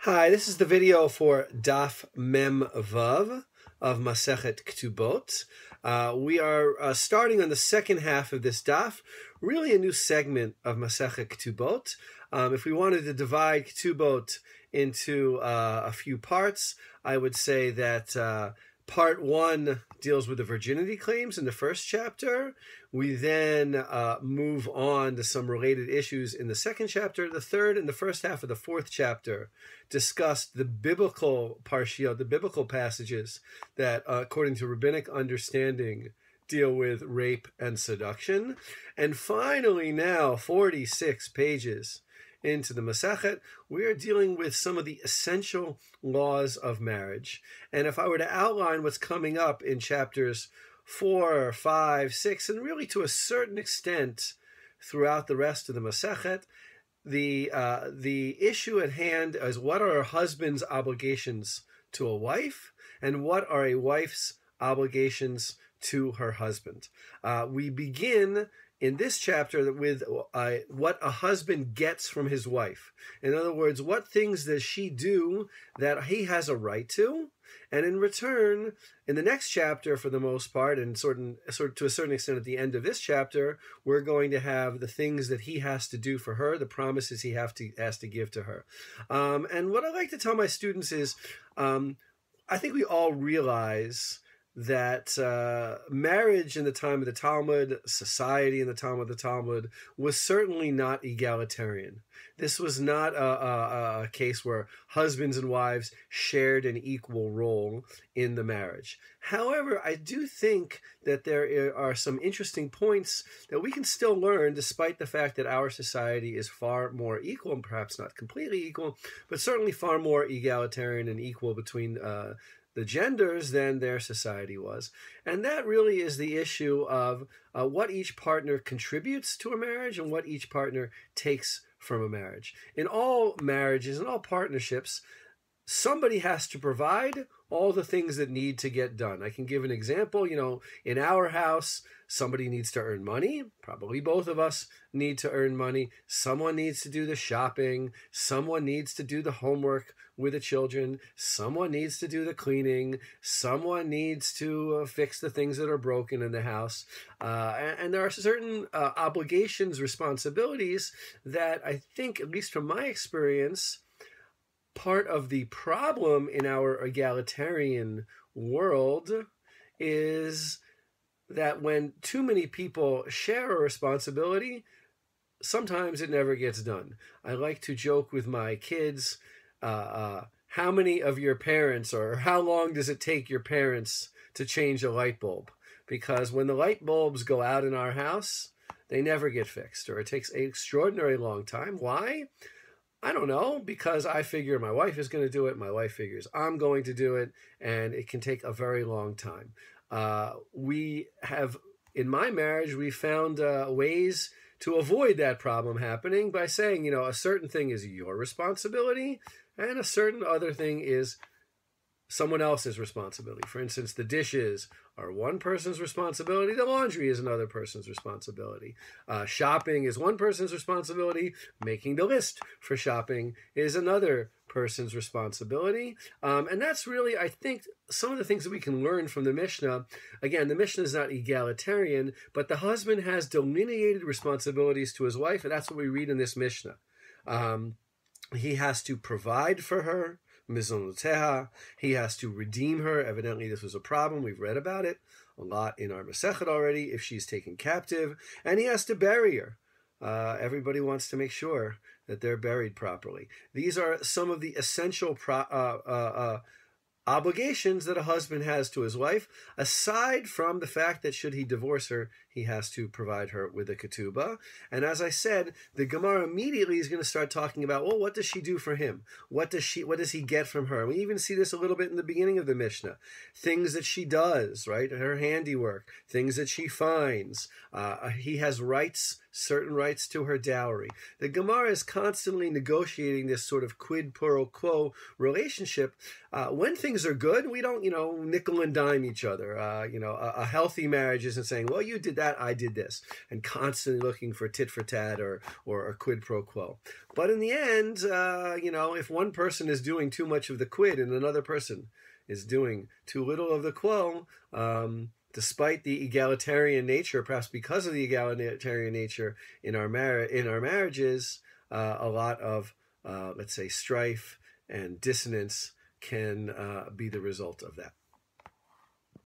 Hi, this is the video for Daf Mem Vav of Masechet Ketubot. We are starting on the second half of this daf, really a new segment of Masechet Ketubot. If we wanted to divide Ketubot into a few parts, I would say that part one deals with the virginity claims in the first chapter. We then move on to some related issues in the second chapter. The third and the first half of the fourth chapter discussed the biblical parshiot, the biblical passages that, according to rabbinic understanding, deal with rape and seduction. And finally now, 46 pages into the Masechet, we are dealing with some of the essential laws of marriage. And if I were to outline what's coming up in chapters 4, 5, 6, and really to a certain extent throughout the rest of the Masechet, the issue at hand is what are a husband's obligations to a wife, and what are a wife's obligations to her husband. We begin in this chapter with what a husband gets from his wife. In other words, what things does she do that he has a right to? And in return, in the next chapter, for the most part, and sort of to a certain extent at the end of this chapter, we're going to have the things that he has to do for her, the promises he has to give to her. And what I like to tell my students is, I think we all realize that marriage in the time of the Talmud, society in the time of the Talmud, was certainly not egalitarian. This was not a case where husbands and wives shared an equal role in the marriage. However, I do think that there are some interesting points that we can still learn, despite the fact that our society is far more equal, and perhaps not completely equal, but certainly far more egalitarian and equal between the genders than their society was. And that really is the issue of what each partner contributes to a marriage and what each partner takes from a marriage. In all marriages, in all partnerships, somebody has to provide all the things that need to get done. I can give an example. In our house, somebody needs to earn money. Probably both of us need to earn money. Someone needs to do the shopping. Someone needs to do the homework with the children. Someone needs to do the cleaning. Someone needs to fix the things that are broken in the house. And there are certain obligations, responsibilities that I think, at least from my experience, part of the problem in our egalitarian world is that when too many people share a responsibility, sometimes it never gets done. I like to joke with my kids, how many of your parents, or how long does it take your parents to change a light bulb? Because when the light bulbs go out in our house, they never get fixed, or it takes an extraordinarily long time. Why? I don't know, because I figure my wife is going to do it, my wife figures I'm going to do it, and it can take a very long time. We have, in my marriage, we found ways to avoid that problem happening by saying, a certain thing is your responsibility, and a certain other thing is someone else's responsibility. For instance, the dishes are one person's responsibility. The laundry is another person's responsibility. Shopping is one person's responsibility. Making the list for shopping is another person's responsibility. And that's really, I think, some of the things that we can learn from the Mishnah. Again, the Mishnah is not egalitarian, but the husband has delineated responsibilities to his wife, and that's what we read in this Mishnah. He has to provide for her, mizonoteha. He has to redeem her. Evidently, this was a problem. We've read about it a lot in our Masechet already, if she's taken captive. And he has to bury her. Everybody wants to make sure that they're buried properly. These are some of the essential obligations that a husband has to his wife, aside from the fact that should he divorce her, he has to provide her with a ketubah. And as I said, the Gemara immediately is going to start talking about, well, what does she do for him? What does he get from her? We even see this a little bit in the beginning of the Mishnah. Things that she does, right? Her handiwork, things that she finds. He has rights, certain rights to her dowry. The Gemara is constantly negotiating this sort of quid pro quo relationship. When things are good, we don't, nickel and dime each other. A healthy marriage isn't saying, well, you did that that, I did this, and constantly looking for tit for tat or a quid pro quo. But in the end, if one person is doing too much of the quid and another person is doing too little of the quo, despite the egalitarian nature, perhaps because of the egalitarian nature in our marriages, a lot of let's say strife and dissonance can be the result of that.